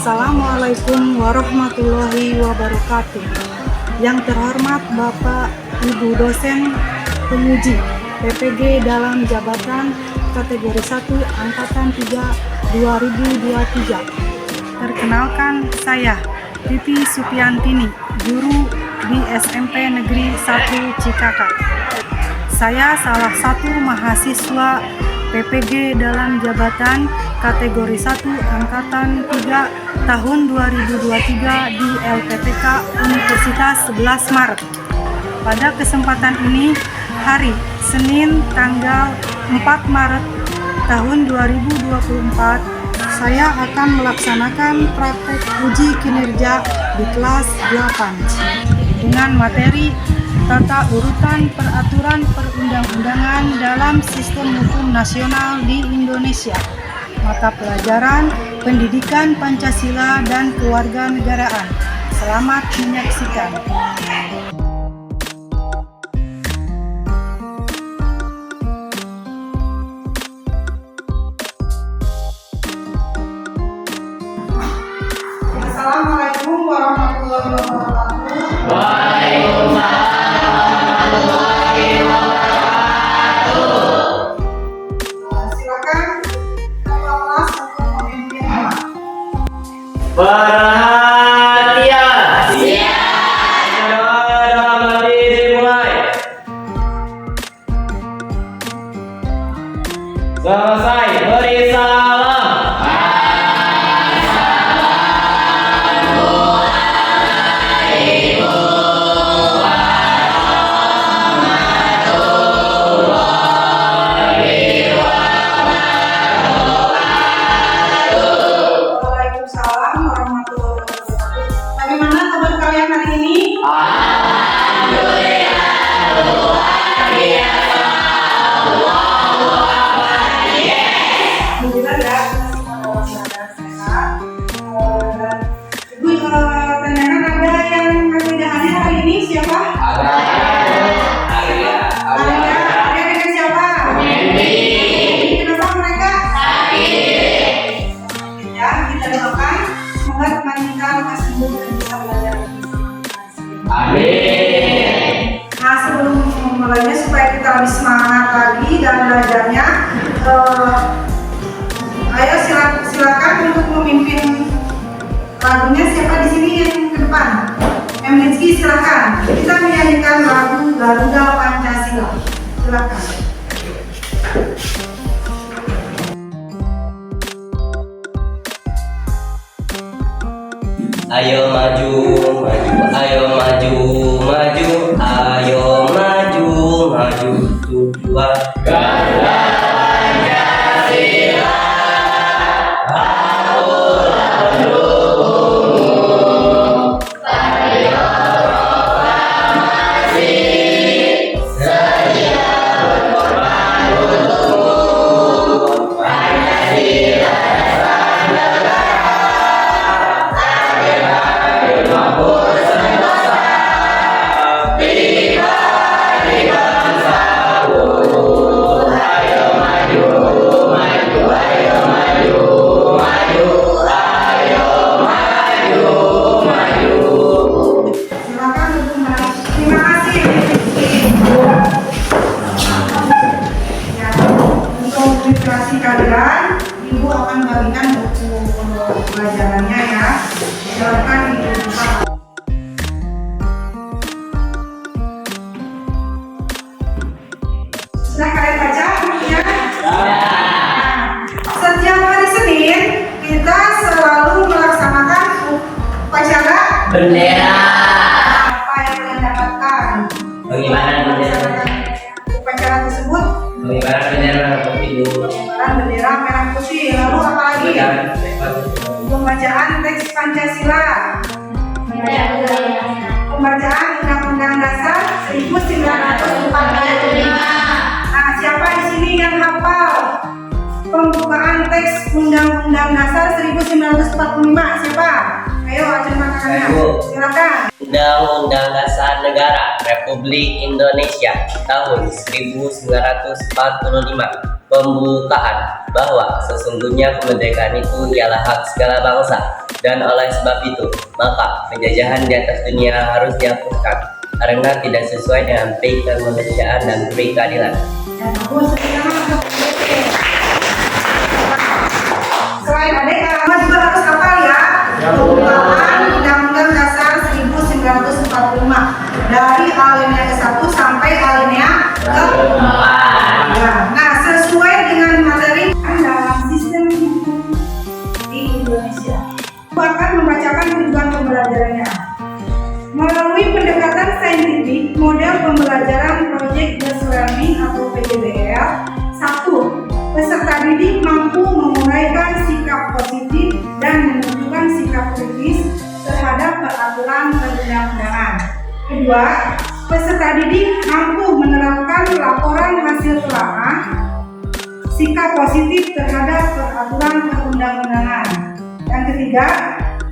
Assalamualaikum warahmatullahi wabarakatuh. Yang terhormat Bapak Ibu dosen penguji PPG dalam jabatan kategori 1 angkatan 3 2023. Perkenalkan, saya Titi Supiantini, guru di SMP Negeri 1 Cikakak. Saya salah satu mahasiswa PPG dalam jabatan kategori 1 angkatan 3 tahun 2023 di LPTK Universitas 11 Maret. Pada kesempatan ini, hari Senin tanggal 4 Maret tahun 2024, saya akan melaksanakan praktek uji kinerja di kelas 8 dengan materi tata urutan peraturan perundang-undangan dalam sistem hukum nasional di Indonesia, mata pelajaran pendidikan Pancasila dan kewarganegaraan. Selamat menyaksikan. Assalamualaikum warahmatullahi wabarakatuh. Waalaikumsalam warahmatullahi wabarakatuh. Silakan ketua kelas untuk memimpin. Perhatian. Siap. Dalam berdiri mulai. Selesai beri salam. Waalaikumsalam warahmatullahi wabarakatuh. Bagaimana kabar kalian hari ini? Alhamdulillah ya, semoga keadaan sehat. Ibu tanyakan ada yang tidak hadir hari ini siapa? Ada dengan siapa? Kenapa mereka? Ya, kita doakan semoga mereka lekas sembuh dan bisa belajar lebih semangat. Amin. Nah, sebelum memulainya supaya kita lebih semangat lagi dan belajarnya, ayo silakan untuk memimpin lagunya. Siapa di sini yang ke depan? Rizky, silakan. Kita menyanyikan lagu Garuda Pancasila. Silakan. Ayo maju, maju, ayo maju, maju, ayo maju, maju, tujuan Garuda Pancasila. Silakan untuk naik. Terima kasih. Ya, untuk literasi kalian, Ibu akan bagikan buku pelajarannya ya. Silakan Ibu buka. Sudah kalian baca bukunya? Nah, setiap hari Senin kita selalu melaksanakan upacara Bendera. apa yang kalian dapatkan. Pengibaran bendera. Upacara tersebut Pengibaran bendera merah putih. pengibaran bendera merah putih. Lalu apa lagi? Pembacaan teks Pancasila. Pembacaan Undang-Undang Dasar 1945. Nah, siapa di sini yang hafal pembukaan teks Undang-Undang Dasar 1945? Siapa? Ayo acungkan tangannya. Ayo. Silakan. Undang-Undang Dasar Negara Republik Indonesia tahun 1945. pembukaan bahwa sesungguhnya kemerdekaan itu ialah hak segala bangsa, dan oleh sebab itu maka penjajahan di atas dunia harus dihapuskan karena tidak sesuai dengan peri kemanusiaan dan peri keadilan. Dan aku sekarang selain adik, kamu juga harus hafal ya. Pembukaan Undang-Undang Dasar 1945 dari alinea ke-1 sampai alinea ke-4. Nah, sesuai dengan materi dalam sistem hukum di Indonesia. Aku akan membacakan tujuan pembelajarannya. Melalui pendekatan saintifik, model pembelajaran Project Based Learning atau PJBL. 1. Peserta didik mampu menguraikan sikap positif dan menunjukkan sikap kritis terhadap peraturan perundang-undangan. 2. Peserta didik mampu menerapkan laporan hasil telaah sikap positif terhadap peraturan perundang-undangan. Yang ketiga,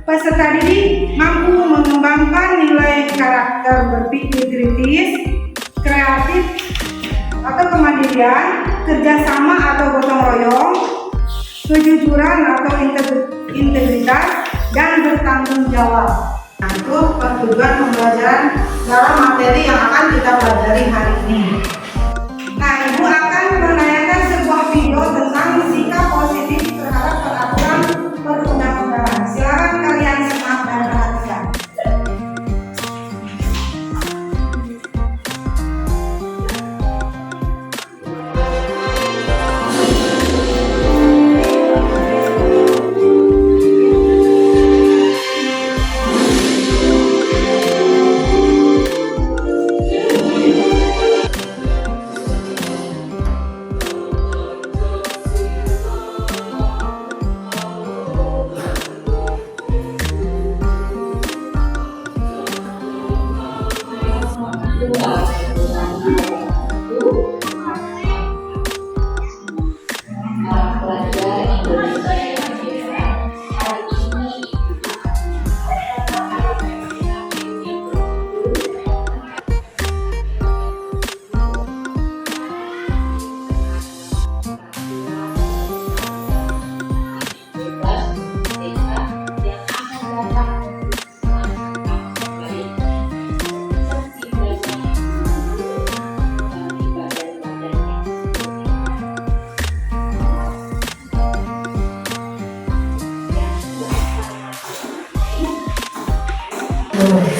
peserta didik mampu mengembangkan nilai karakter berpikir kritis, kreatif atau kemandirian, kerjasama atau gotong royong, kejujuran atau integritas, dan bertanggung jawab. Nah, itu tujuan pembelajaran dalam materi yang akan kita pelajari hari ini. Nah, Ibu akan menanyakan sebuah video tentang sikap positif terhadap peraturan perundang-undangan. Silakan kalian simak dan perhatikan.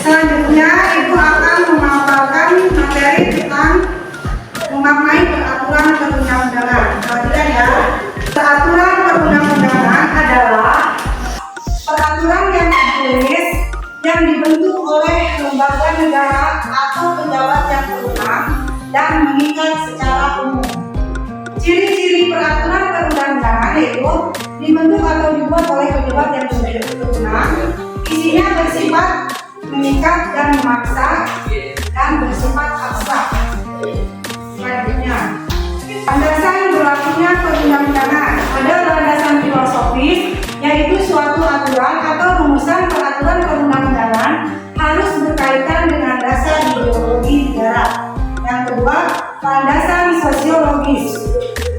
Selanjutnya, Ibu akan memaparkan materi tentang memaknai peraturan perundang-undangan. Perhatikan ya, peraturan perundang-undangan adalah peraturan yang ditulis yang dibentuk oleh lembaga negara atau pejabat yang berwenang dan mengikat secara umum. Ciri-ciri peraturan perundang-undangan yaitu dibentuk atau dibuat oleh pejabat yang berwenang, isinya bersifat mengikat dan memaksa dan bersifat abstrak. Selanjutnya, landasan berlakunya perundang-undangan. Ada landasan filosofis, yaitu suatu aturan atau rumusan peraturan perundang-undangan harus berkaitan dengan dasar ideologi negara. Yang kedua, landasan sosiologis.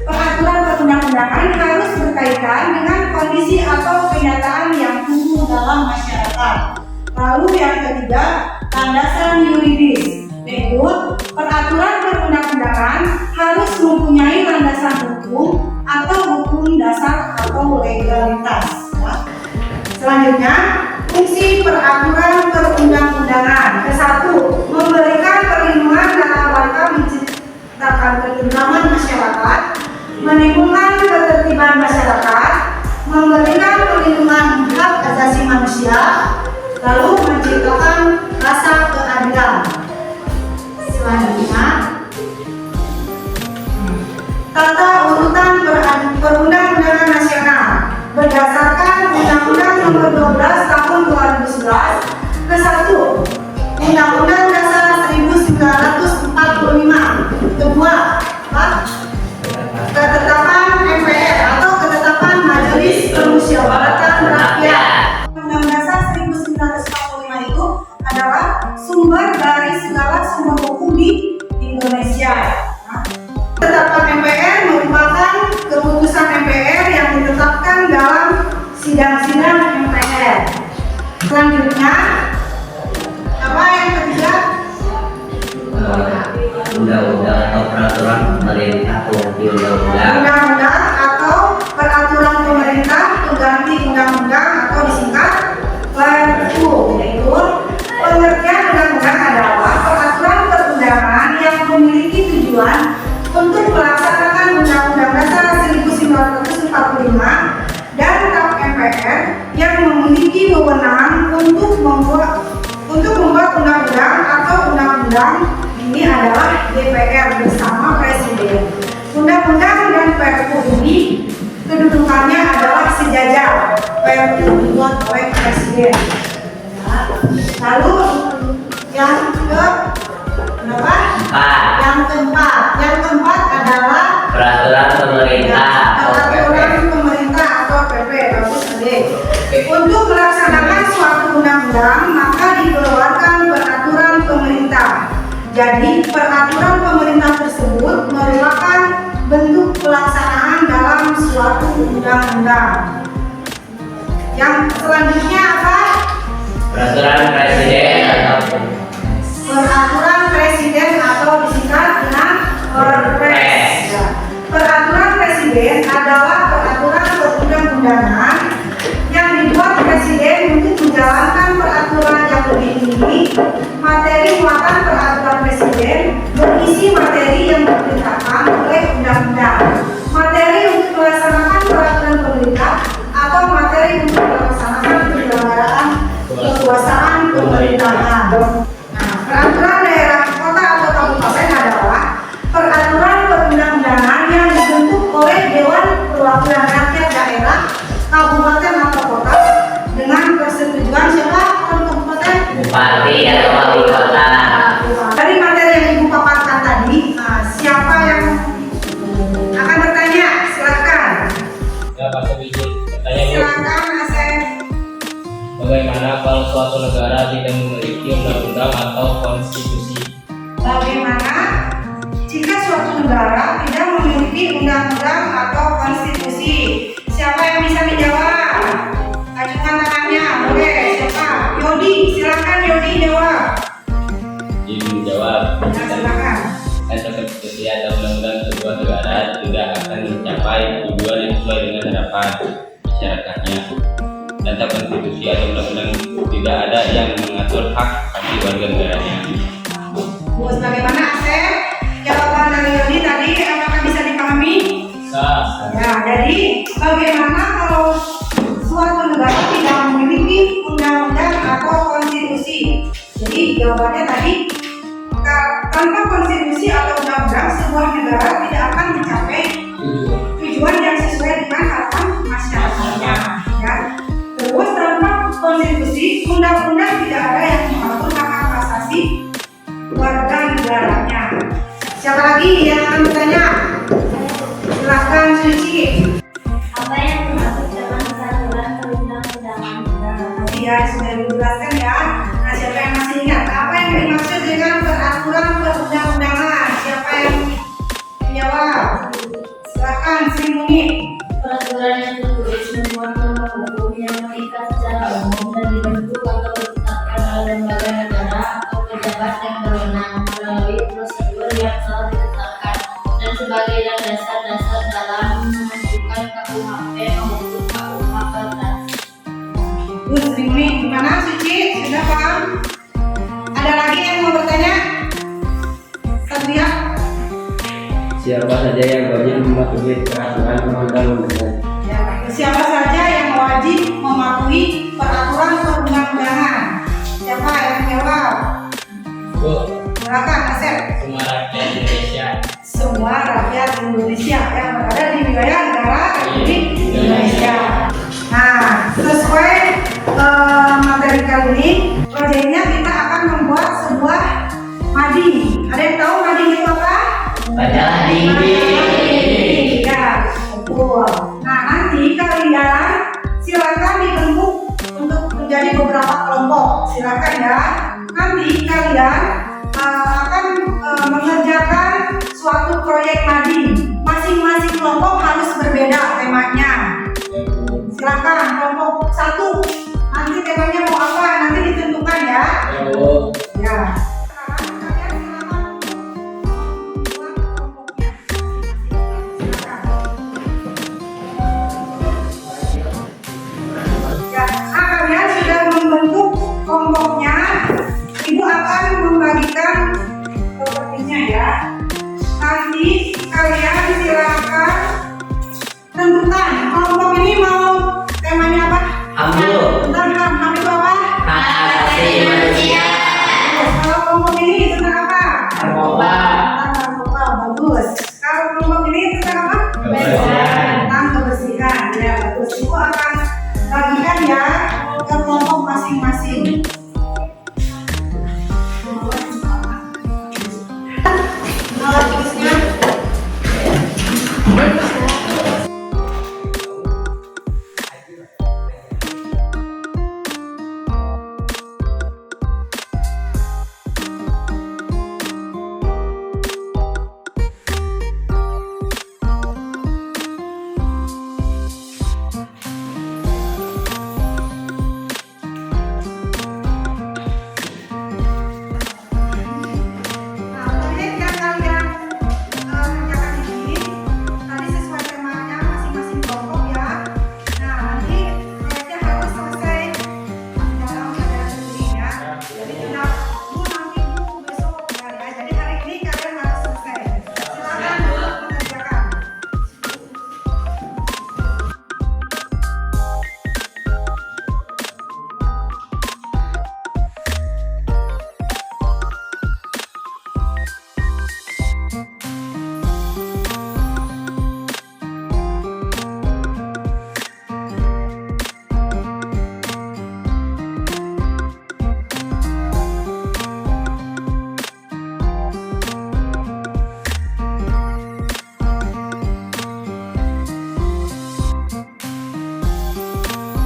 Peraturan perundang-undangan harus berkaitan dengan kondisi atau kenyataan yang tumbuh dalam masyarakat. Lalu yang ketiga, landasan yuridis, yaitu peraturan perundang-undangan harus mempunyai landasan hukum atau hukum dasar atau legalitas. Selanjutnya, fungsi peraturan perundang-undangan. Ke-1, memberikan perlindungan dalam rangka menciptakan ketentraman masyarakat, menimbulkan ketertiban masyarakat, memberikan perlindungan hak asasi manusia, lalu menciptakan rasa keadilan. Selanjutnya, tata urutan perundang-undangan nasional berdasarkan Undang-Undang Nomor 12 Tahun 2011. Ke-1, Undang-Undang Dasar 1945. Kedua, ketetapan MPR atau ketetapan Majelis Permusyawaratan Rakyat. Undang-Undang Dasar 1945 itu adalah sumber dari segala sumber hukum di Indonesia. Ketetapan MPR merupakan Selanjutnya, apa yang ketiga? Undang-undang atau peraturan pemerintah pengganti undang-undang. Undang-undang atau peraturan pemerintah pengganti undang-undang atau disingkat Perpu, yaitu pengertian undang-undang adalah peraturan perundangan yang memiliki tujuan untuk melaksanakan Undang-Undang Dasar 1945 dan TAP MPR yang memiliki wewenang untuk membuat undang-undang atau undang-undang. Ini adalah DPR bersama Presiden. Undang-undang dan Perpu ini kedudukannya adalah sejajar. Perpu dibuat oleh Presiden. Lalu yang berapa? Yang keempat adalah Peraturan pemerintah atau PP. peraturan pemerintah atau PP. Bagus adik. Untuk melaksanakan suatu undang-undang maka dikeluarkan peraturan pemerintah. Jadi peraturan pemerintah tersebut merupakan bentuk pelaksanaan dalam suatu undang-undang. Yang selanjutnya apa? Peraturan presiden atau Peraturan presiden atau disingkat dengan Perpres. Ya. Peraturan presiden adalah peraturan perundang-undangan yang dibuat presiden untuk menjalankan peraturan yang lebih tinggi. Materi muatan peraturan presiden berisi materi yang diperintahkan oleh undang-undang. Materi untuk melaksanakan peraturan pemerintah atau materi untuk melaksanakan penyelenggaraan kekuasaan pemerintahan. Nah, peraturan daerah, kota atau kabupaten adalah peraturan perundang-undangan yang dibentuk oleh Dewan Perwakilan Rakyat Daerah, kabupaten atau kota dengan persetujuan siapa? Kabupaten? bupati atau wali kota. Dari materi yang Ibu paparkan tadi, siapa yang akan bertanya? Silakan. Ya, Pak Sebiji, pertanyaan Silakan, Asep. bagaimana kalau suatu negara tidak memiliki undang-undang atau konstitusi? Bagaimana jika suatu negara tidak memiliki undang-undang atau konstitusi? Siapa yang bisa menjawab? Ajukan tangannya, boleh. Siapa? Yodi, silakan Yodi jawab. Izin menjawab. Nah, silakan. Tanpa konstitusi atau undang-undang sebuah negara tidak akan mencapai tujuan yang sesuai dengan harapan masyarakatnya. Tanpa konstitusi atau undang-undang tidak ada yang mengatur hak bagi warga negaranya. Bos, bagaimana Asep? Jawaban dari Yodi tadi apakah bisa dipahami? Sah. Ya, jadi bagaimana kalau suatu negara tidak memiliki undang-undang atau konstitusi? Jadi jawabannya tadi tanpa konstitusi atau undang-undang sebuah negara tidak akan mencapai tujuan yang sesuai dengan harapan masyarakatnya. Ya. Terus tanpa konstitusi, undang-undang tidak ada yang mengatur hak asasi warga negaranya. Siapa lagi yang akan bertanya? Silakan Suci. Apa yang dimaksud dengan peraturan perundang-undangan? Ya, sudah dijelaskan ya. Nah, siapa yang masih ingat apa yang dimaksud dengan peraturan perundang-undangan? Siapa yang menjawab? Silakan Sri Muni. Peraturan yang tertulis memuat norma hukum yang mengikat secara umum dan dibentuk atau ditetapkan oleh lembaga negara atau pejabat yang berwenang melalui prosedur yang telah ditetapkan dan sebagai dasar-dasar dalam menentukan KUHP maupun KUH batas. Sri Muni, gimana Suci? Sudah paham? Ada lagi yang mau bertanya? Satria? Siapa saja yang wajib mematuhi peraturan perundang-undangan? Ya, siapa saja yang wajib mematuhi peraturan perundang-undangan? Siapa yang jawab? Bu, Silakan Asep. semua rakyat Indonesia. Semua rakyat Indonesia yang berada di wilayah negara Republik Indonesia. Nah, sesuai materi kali ini, proyeknya kita akan membuat sebuah mading. Ada yang tahu mading itu apa? Majalah dingin. Ya, betul. Nah, nanti kalian silakan dibentuk untuk menjadi beberapa kelompok. Silakan ya. Nanti kalian akan mengerjakan suatu proyek mading. Masing-masing kelompok harus berbeda temanya. Silakan kelompok 1. Nanti temanya mau apa? Ya. Sekarang kalian silakan buat kelompoknya. Silakan. Ya, kalian sudah membentuk kelompoknya. Ibu akan membagikan sepertinya ya. Nanti kalian silakan tentukan kelompok ini mau temanya apa? Ambil. Tentang HAM itu apa? Hak asasi manusia. Kalau kelompok ini tentang apa? Narkoba. Tentang narkoba, bagus. Kalau kelompok ini tentang apa? Kebersihan. Tentang kebersihan, ya bagus. Ibu akan bagikan ya ke kelompok masing-masing. Tulisnya. Nah, proyek yang kalian kerjakan ini tadi sesuai temanya masing-masing kelompok ya. Nah, nanti proyeknya harus selesai dalam keadaan sendiri ya. Jadi tidak Bu nanti Bu besok ya. Jadi hari ini kalian harus selesai. Silakan Bu mengerjakan.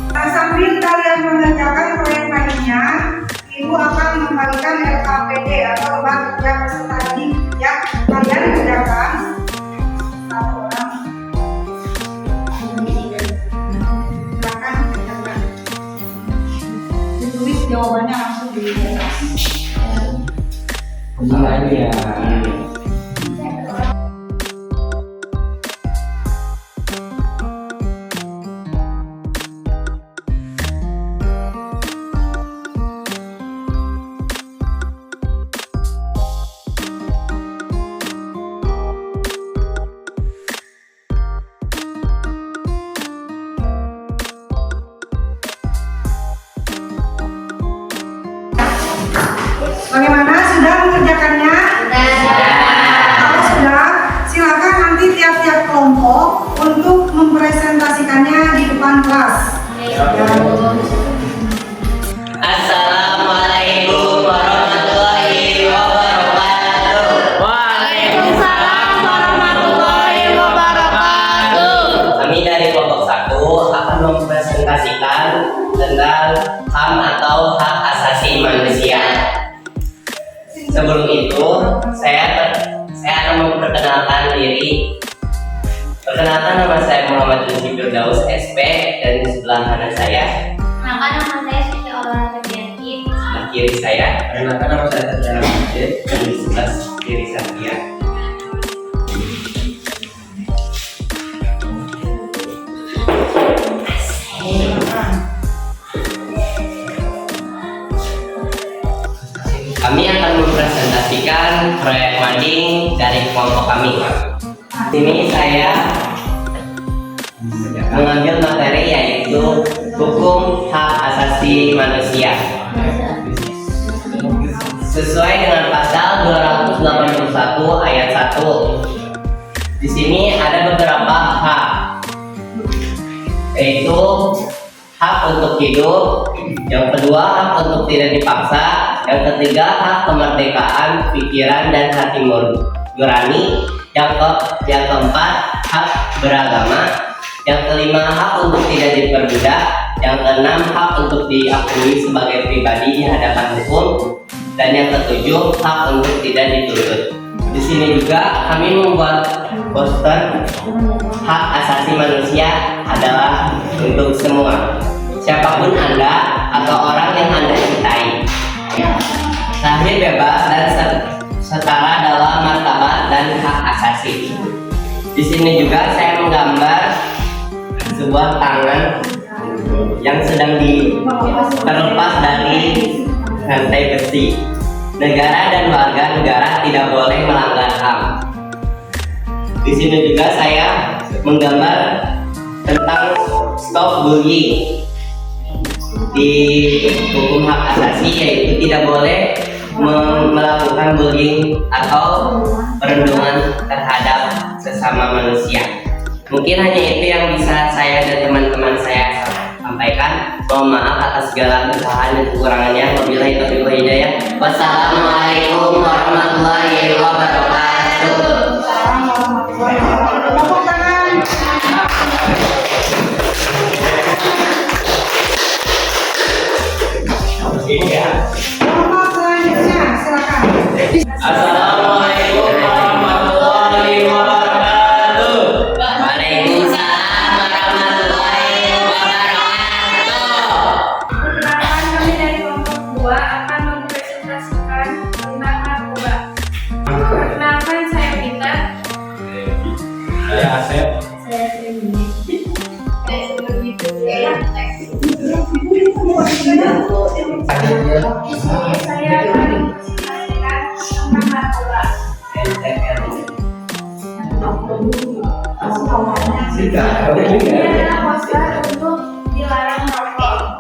Nah, sambil kalian mengerjakan proyek lainnya, Ibu akan membagikan LKPD atau lembar kerja peserta didik yang kalian kerjakan. Satu orang. Silakan kerjakan. Ditulis jawabannya langsung di atas. Semuanya. Bagaimana? Sudah mengerjakannya? Kalau sudah, silakan nanti tiap-tiap kelompok untuk mempresentasikannya di depan kelas. Assalamualaikum warahmatullahi wabarakatuh. Waalaikumsalam warahmatullahi wabarakatuh. Kami dari kelompok 1 akan mempresentasikan tentang HAM atau hak asasi manusia. Sebelum itu, saya akan memperkenalkan diri. Perkenalkan, nama saya Muhammad Lutfi Firdaus SP, dan di sebelah kanan saya, Maka nama saya Siti Olahraga Bianti. sebelah kiri saya, perkenalkan nama saya Tatiana Majid, dan di sebelah kiri saya. Kami akan mempresentasikan proyek mading dari kelompok kami. Sini saya mengambil materi yaitu hukum hak asasi manusia. Sesuai dengan pasal 281 ayat 1. Di sini ada beberapa hak, yaitu hak untuk hidup, yang kedua hak untuk tidak dipaksa, yang ketiga hak kemerdekaan pikiran dan hati nurani, yang keempat hak beragama, yang kelima hak untuk tidak diperbudak, yang keenam hak untuk diakui sebagai pribadi di hadapan hukum, dan yang ketujuh hak untuk tidak dituntut. Di sini juga kami membuat poster hak asasi manusia adalah untuk semua, siapapun Anda atau orang yang Anda cintai. lahir bebas dan setara dalam martabat dan hak asasi. Di sini juga saya menggambar sebuah tangan yang sedang terlepas dari rantai besi. Negara dan warga negara tidak boleh melanggar HAM. Di sini juga saya menggambar tentang stop bullying. Di hukum hak asasi yaitu tidak boleh melakukan bullying atau perundungan terhadap sesama manusia. Mungkin hanya itu yang bisa saya dan teman-teman saya sampaikan. Mohon maaf atas segala kesalahan dan kekurangannya. Wabillahi taufiq wal hidayah. Wassalamualaikum warahmatullahi wabarakatuh. Tepuk tangan. Kelompok selanjutnya, silakan. Assalamualaikum warahmatullahi wabarakatuh. Waalaikumsalam warahmatullahi wabarakatuh. Perkenalkan, kami dari kelompok 2 akan mempresentasikan tentang narkoba. Perkenalkan, saya Peter. Saya Asep. Saya Femi. Saya seperti itu ya. Saya akan mempresentasikan tentang narkoba. Ini adalah poster untuk dilarang merokok.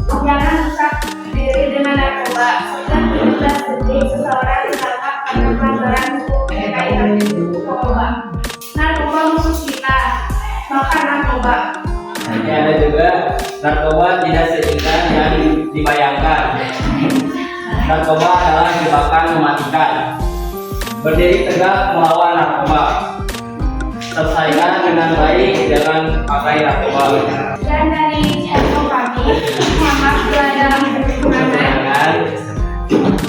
Jangan rusak diri dengan narkoba. Sudah 17 detik seseorang ditangkap karena pelanggaran hukum berkaitan dengan narkoba. Narkoba musuh kita, makan narkoba. Ini ada juga narkoba tidak seindah yang dibayangkan. Narkoba adalah jebakan mematikan. Berdiri tegak melawan narkoba. Selesaikan dengan baik dengan pakai narkoba. Dan dari channel kami, Muhammad dalam perkembangan.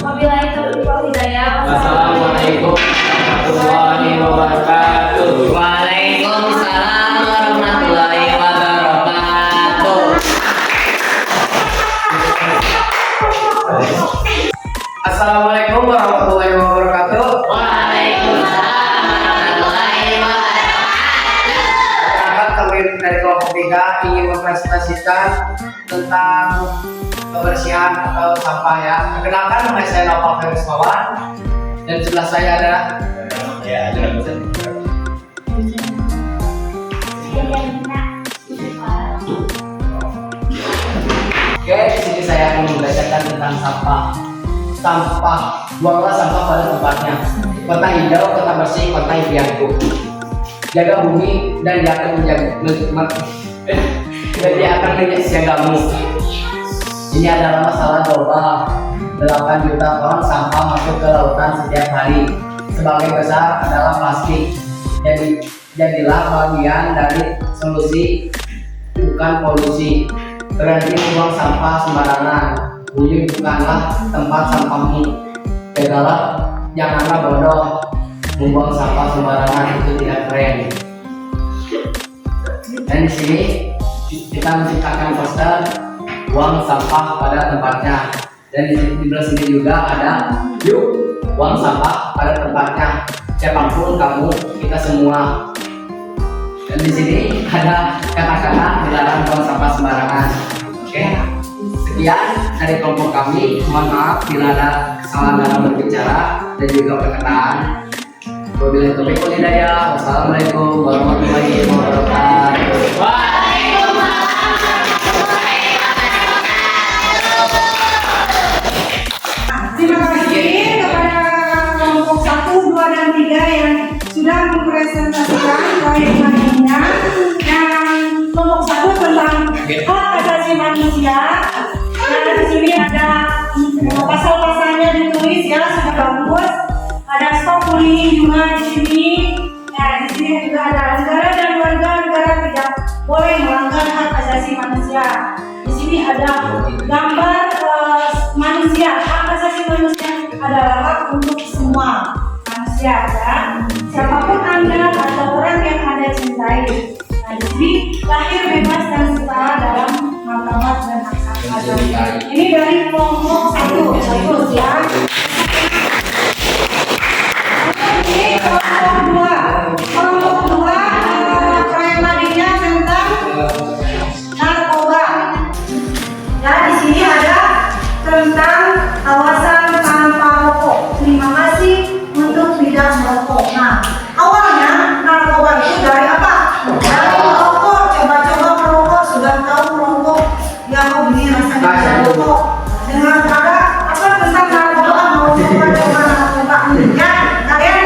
Wabillahi taufiq wal hidayah. Wassalamualaikum warahmatullahi wabarakatuh. Waalaikumsalam warahmatullahi wabarakatuh. Assalamualaikum warahmatullahi wabarakatuh. Waalaikumsalam warahmatullahi wabarakatuh. Perkenalkan, kami dari kelompok 3 ingin mempresentasikan tentang kebersihan atau sampah ya. Perkenalkan, nama saya Nopal Ferismawan dan sebelah saya ada Oke, di sini saya akan membacakan tentang sampah. Sampah, buanglah sampah pada tempatnya. Kota hijau, kota bersih, kota impianku. Jaga bumi dan dia akan menjadi siagamu. Ini adalah masalah global. 8 juta ton sampah masuk ke lautan setiap hari. Sebagian besar adalah plastik. Jadilah bagian dari solusi, bukan polusi. Berhenti membuang sampah sembarangan. Bumi bukanlah tempat sampahmu. Janganlah bodoh. Membuang sampah sembarangan itu tidak keren. Dan di sini kita menciptakan poster buang sampah pada tempatnya. Dan di sebelah sini juga ada yuk buang sampah pada tempatnya. Siapapun kamu, kita semua. Dan di sini ada kata-kata dilarang buang sampah sembarangan. Oke, sekian dari kelompok kami. Mohon maaf bila ada kesalahan dalam berbicara dan juga perkataan. Wabillahi taufiq wal hidayah. Wassalamualaikum warahmatullahi wabarakatuh. Terima kasih kepada kelompok 1, 2, dan 3 yang sudah mempresentasikan proyek-proyeknya. Dan kelompok 1 tentang hak asasi manusia. Dan di sini ada pasal-pasalnya ditulis ya, sudah bagus. Ada stop bullying juga di sini. Ya, di sini juga ada negara dan warga negara tidak boleh melanggar hak asasi manusia. Di sini ada gambar manusia. Hak asasi manusia adalah hak untuk semua manusia, ya. Siapapun Anda atau orang yang Anda cintai. Nah, di sini lahir bebas dan setara dalam martabat dan hak asasi Ini dari kelompok 1, bagus ya. Ini kelompok 2 premadinya tentang narkoba. Ya, di sini ada tentang kawasan tanpa rokok. Terima kasih untuk tidak merokok. Nah, awalnya narkoba itu dari apa? Dari merokok. Coba-coba merokok, sudah tahu merokok. Ya, mau begini rasanya bisa merokok. Dengan ada apa tentang narkoba, mau coba-coba narkoba. Ya, kalian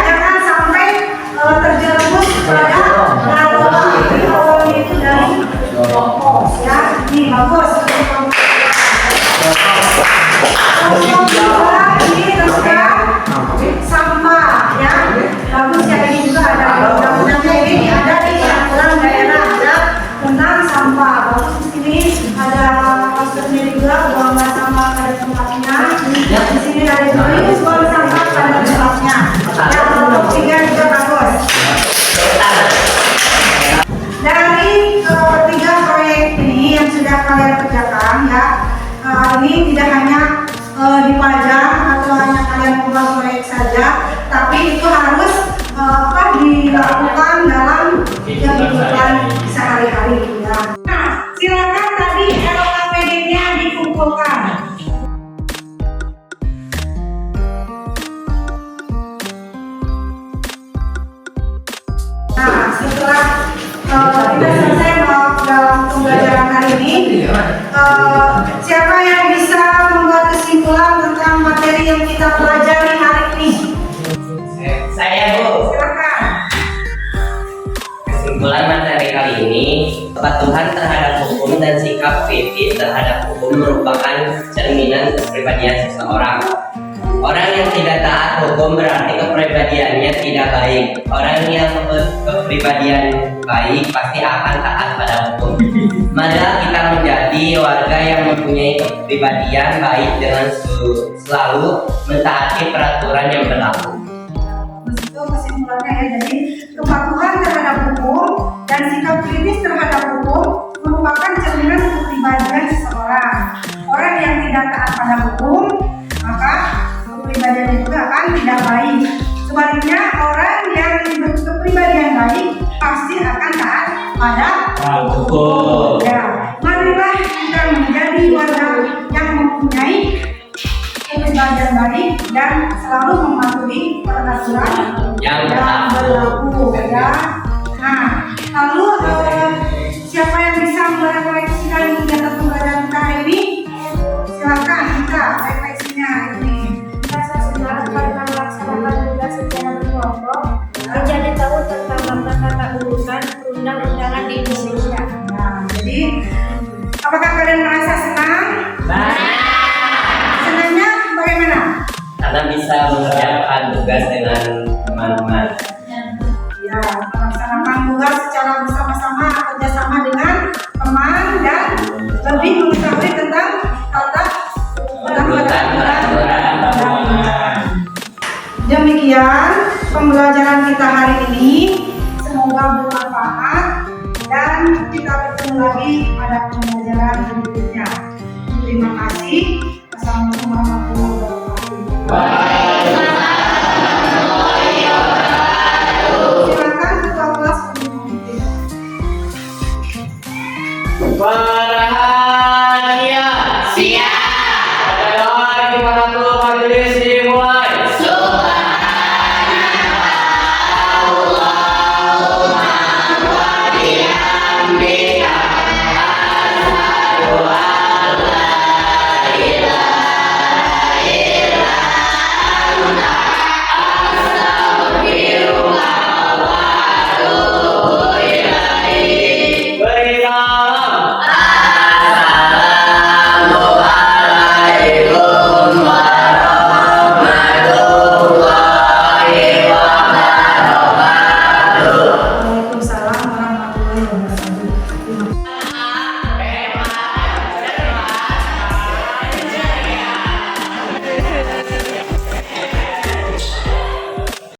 jangan sampai terjerumus pada narkoba. Jadi awalnya itu dari rokok. Ya, ini bagus. Ini tentang sampah, ya. Bagus ya, ini juga ada undang-undangnya. Ini ada di peraturan daerah ada tentang sampah. Bagus di sini ada posternya juga, buang sampah pada tempatnya. Di sini ada tulis buang sampah pada tempatnya. Yang untuk 3 juga bagus. Dari 3 proyek ini yang sudah kalian kerjakan, ya. Ini tidak hanya dipajang atau hanya kalian membuat proyek saja, tapi itu harus dilakukan dalam kehidupan sehari-hari. Ya. Nah, silakan tadi LKPD-nya dikumpulkan. Nah, setelah kita selesai dalam pembelajaran hari ini, siapa yang bisa membuat kesimpulan tentang materi yang kita pelajari hari ini? Saya, Bu. Silakan. Kesimpulan materi kali ini, kepatuhan terhadap hukum dan sikap kritis terhadap hukum merupakan cerminan kepribadian seseorang. Orang yang tidak taat hukum berarti kepribadiannya tidak baik. Orang yang kepribadian baik pasti akan taat pada hukum. Marilah kita menjadi warga yang mempunyai kepribadian baik dengan selalu mentaati peraturan yang berlaku. Itu kesimpulannya ya, jadi kepatuhan terhadap hukum dan sikap kritis terhadap hukum merupakan cerminan kepribadian seseorang. Orang yang tidak taat pada hukum, maka kepribadiannya juga akan tidak baik. Sebaliknya, orang yang berkepribadian baik pasti akan taat pada hukum. Ya, marilah kita menjadi warga yang mempunyai kepribadian baik dan selalu mematuhi peraturan yang berlaku. Ya. Nah, lalu siapa yang bisa merefleksikan kegiatan pembelajaran kita hari ini? Silakan kita refleksinya hari ini. Rasa semangat karena melaksanakan tugas secara berkelompok, menjadi tahu tentang makna tata urusan perundang-undangan di Indonesia. Nah, jadi apakah kalian merasa senang? Senangnya bagaimana? Karena bisa mengerjakan tugas dengan teman-teman. Ya, melaksanakan tugas secara bersama-sama, kerjasama dengan teman dan lebih mengetahui tentang tata peraturan. Demikian pembelajaran kita hari ini. Semoga bermanfaat dan kita bertemu lagi pada pembelajaran berikutnya. Terima kasih. Assalamualaikum warahmatullahi wabarakatuh.